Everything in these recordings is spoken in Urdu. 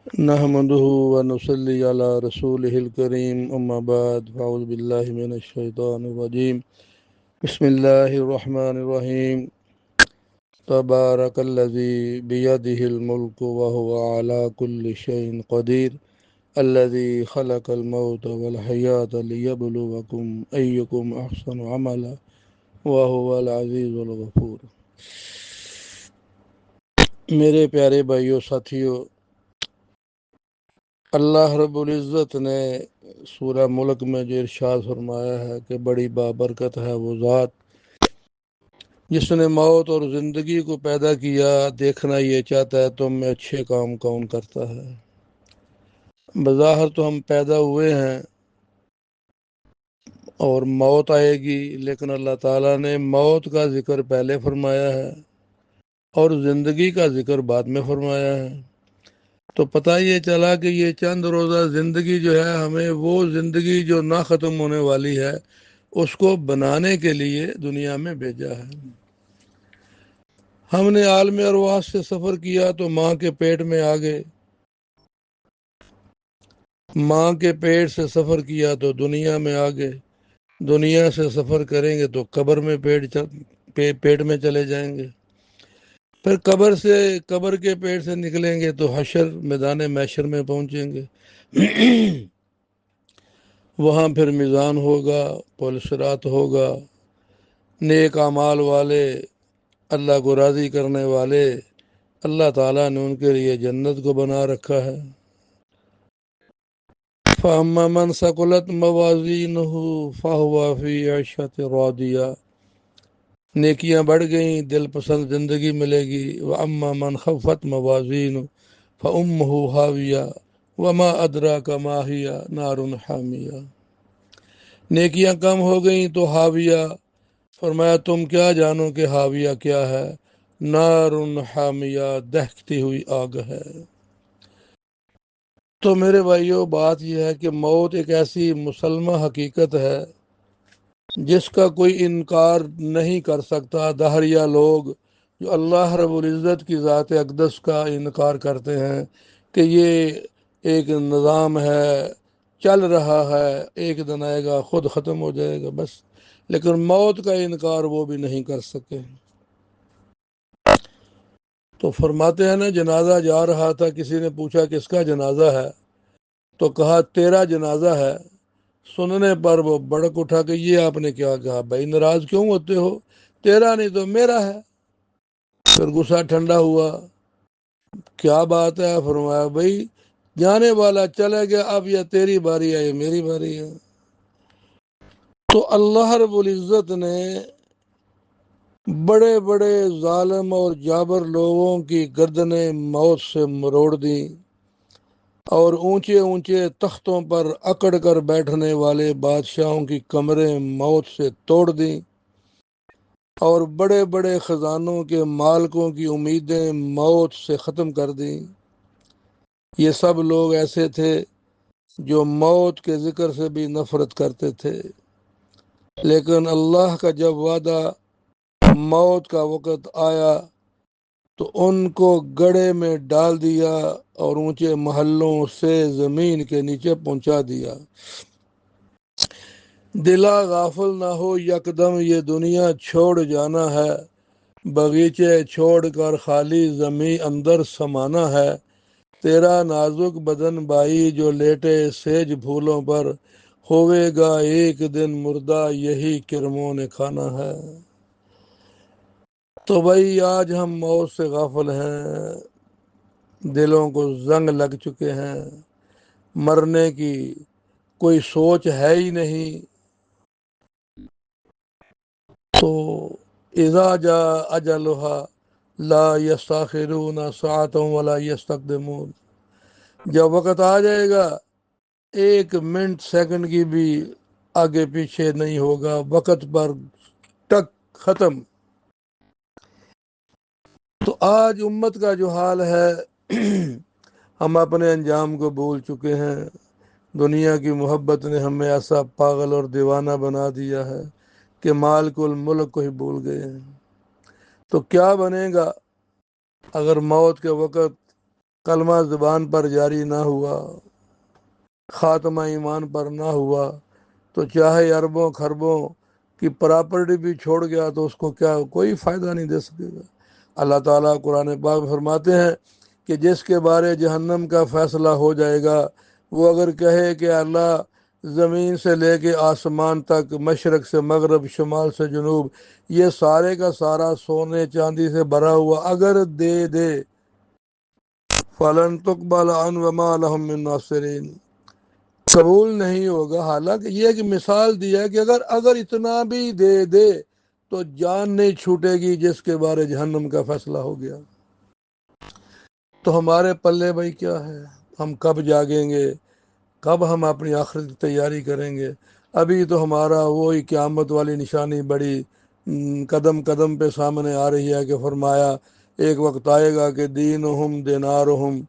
نحمده ونصلي على رسوله الكريم أما بعد فأعوذ بالله من الشيطان الرجيم بسم الله الرحمن الرحيم تبارك الذي بيده الملك وهو على كل شيء قدير الذي خلق الموت والحياة ليبلوكم أيكم أحسن عملا وهو العزيز الغفور۔ میرے پیارے بھائیو ساتھیو، اللہ رب العزت نے سورہ ملک میں جو ارشاد فرمایا ہے کہ بڑی بابرکت ہے وہ ذات جس نے موت اور زندگی کو پیدا کیا، دیکھنا یہ چاہتا ہے تم میں اچھے کام کون کرتا ہے۔ بظاہر تو ہم پیدا ہوئے ہیں اور موت آئے گی، لیکن اللہ تعالیٰ نے موت کا ذکر پہلے فرمایا ہے اور زندگی کا ذکر بعد میں فرمایا ہے۔ تو پتہ یہ چلا کہ یہ چند روزہ زندگی جو ہے، ہمیں وہ زندگی جو نہ ختم ہونے والی ہے اس کو بنانے کے لیے دنیا میں بھیجا ہے۔ ہم نے عالم ارواح سے سفر کیا تو ماں کے پیٹ میں آ گئے، ماں کے پیٹ سے سفر کیا تو دنیا میں آ گئے، دنیا سے سفر کریں گے تو قبر میں پیٹ میں چلے جائیں گے، پھر قبر کے پیٹ سے نکلیں گے تو حشر میدان محشر میں پہنچیں گے۔ وہاں پھر میزان ہوگا، پل صراط ہوگا، نیک اعمال والے، اللہ کو راضی کرنے والے، اللہ تعالیٰ نے ان کے لیے جنت کو بنا رکھا ہے۔ فَأَمَّا مَنْ ثَقُلَتْ مَوَازِينُهُ فَهُوَ فِي عِيشَةٍ رَاضِيَةٍ، نیکیاں بڑھ گئیں، دل پسند زندگی ملے گی۔ وَأَمَّا مَنْ خَفَّتْ مَوَازِينُهُ فَأُمُّهُ هَاوِيَةٌ وَمَا أَدْرَاكَ مَا هِيَ نَارٌ حَامِيَةٌ، نیکیاں کم ہو گئیں تو حاویہ، فرمایا تم کیا جانو کہ حاویہ کیا ہے؟ نار حامیہ، دہکتی ہوئی آگ ہے۔ تو میرے بھائیو، بات یہ ہے کہ موت ایک ایسی مسلمہ حقیقت ہے جس کا کوئی انکار نہیں کر سکتا۔ دہریہ لوگ جو اللہ رب العزت کی ذات اقدس کا انکار کرتے ہیں کہ یہ ایک نظام ہے، چل رہا ہے، ایک دن آئے گا خود ختم ہو جائے گا بس، لیکن موت کا انکار وہ بھی نہیں کر سکے۔ تو فرماتے ہیں نا، جنازہ جا رہا تھا، کسی نے پوچھا کس کا جنازہ ہے تو کہا تیرا جنازہ ہے۔ سننے پر وہ بڑک اٹھا کہ یہ آپ نے کیا کہا؟ بھائی ناراض کیوں ہوتے ہو؟ تیرا نہیں تو میرا ہے۔ پھر غصہ ٹھنڈا ہوا، کیا بات ہے؟ فرمایا بھائی جانے والا چلے گیا، اب یہ تیری باری ہے یا میری باری ہے۔ تو اللہ رب العزت نے بڑے بڑے ظالم اور جابر لوگوں کی گردنیں موت سے مروڑ دیں، اور اونچے اونچے تختوں پر اکڑ کر بیٹھنے والے بادشاہوں کی کمریں موت سے توڑ دیں، اور بڑے بڑے خزانوں کے مالکوں کی امیدیں موت سے ختم کر دیں۔ یہ سب لوگ ایسے تھے جو موت کے ذکر سے بھی نفرت کرتے تھے، لیکن اللہ کا جب وعدہ موت کا وقت آیا تو ان کو گڑھے میں ڈال دیا اور اونچے محلوں سے زمین کے نیچے پہنچا دیا۔ دلا غافل نہ ہو، یکدم یہ دنیا چھوڑ جانا ہے، باغیچے چھوڑ کر خالی زمیں اندر سمانا ہے، تیرا نازک بدن بائی جو لیٹے سیج پھولوں پر، ہوئے گا ایک دن مردہ یہی کرموں نے کھانا ہے۔ تو بھائی آج ہم موت سے غافل ہیں، دلوں کو زنگ لگ چکے ہیں، مرنے کی کوئی سوچ ہے ہی نہیں۔ تو اذا جاء اجلها لا یستاخرون ساعة ولا یستقدمون، جب وقت آ جائے گا ایک منٹ سیکنڈ کی بھی آگے پیچھے نہیں ہوگا، وقت پر ٹک ختم۔ تو آج امت کا جو حال ہے، ہم اپنے انجام کو بھول چکے ہیں، دنیا کی محبت نے ہمیں ایسا پاگل اور دیوانہ بنا دیا ہے کہ مالک الملک کو ہی بھول گئے ہیں۔ تو کیا بنے گا اگر موت کے وقت کلمہ زبان پر جاری نہ ہوا، خاتمہ ایمان پر نہ ہوا، تو چاہے اربوں خربوں کی پراپرٹی بھی چھوڑ گیا تو اس کو کیا کوئی فائدہ نہیں دے سکے گا۔ اللہ تعالیٰ قرآن پاک میں فرماتے ہیں کہ جس کے بارے جہنم کا فیصلہ ہو جائے گا، وہ اگر کہے کہ اللہ زمین سے لے کے آسمان تک، مشرق سے مغرب، شمال سے جنوب، یہ سارے کا سارا سونے چاندی سے بھرا ہوا اگر دے دے، فَلَن تُقْبَلَ عَنْهُ وَمَا لَهُم مِّن نَاصِرِينَ، قبول نہیں ہوگا۔ حالانکہ یہ ایک مثال دی ہے کہ اگر اتنا بھی دے دے تو جان نہیں چھوٹے گی جس کے بارے جہنم کا فیصلہ ہو گیا۔ تو ہمارے پلے بھائی کیا ہے؟ ہم کب جاگیں گے؟ کب ہم اپنی آخرت کی تیاری کریں گے؟ ابھی تو ہمارا وہی قیامت والی نشانی بڑی قدم قدم پہ سامنے آ رہی ہے کہ فرمایا ایک وقت آئے گا کہ دینہم دینارہم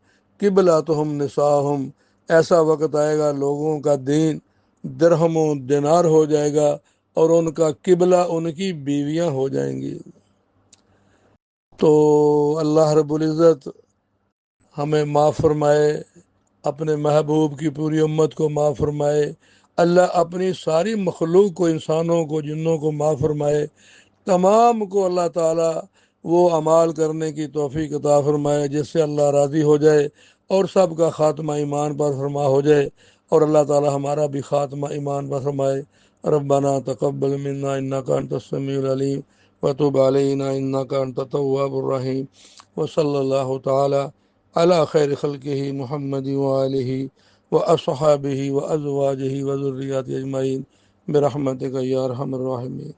قبلتہم نساہم، ایسا وقت آئے گا لوگوں کا دین درہم و دینار ہو جائے گا اور ان کا قبلہ ان کی بیویاں ہو جائیں گی۔ تو اللہ رب العزت ہمیں معاف فرمائے، اپنے محبوب کی پوری امت کو معاف فرمائے، اللہ اپنی ساری مخلوق کو، انسانوں کو، جنوں کو معاف فرمائے، تمام کو اللہ تعالیٰ وہ اعمال کرنے کی توفیق عطا فرمائے جس سے اللہ راضی ہو جائے اور سب کا خاتمہ ایمان پر فرما ہو جائے، اور اللہ تعالیٰ ہمارا بھی خاتمہ ایمان پر فرمائے۔ ربنا تقبل منا انک انت السمیع العلیم وتب علینا انک انت التواب الرحیم، وصلی اللہ تعالی علی خیر خلقہ محمد وآلہ واصحابہ وازواجہ وذریاتہ اجمعین برحمتک یا ارحم الراحمین۔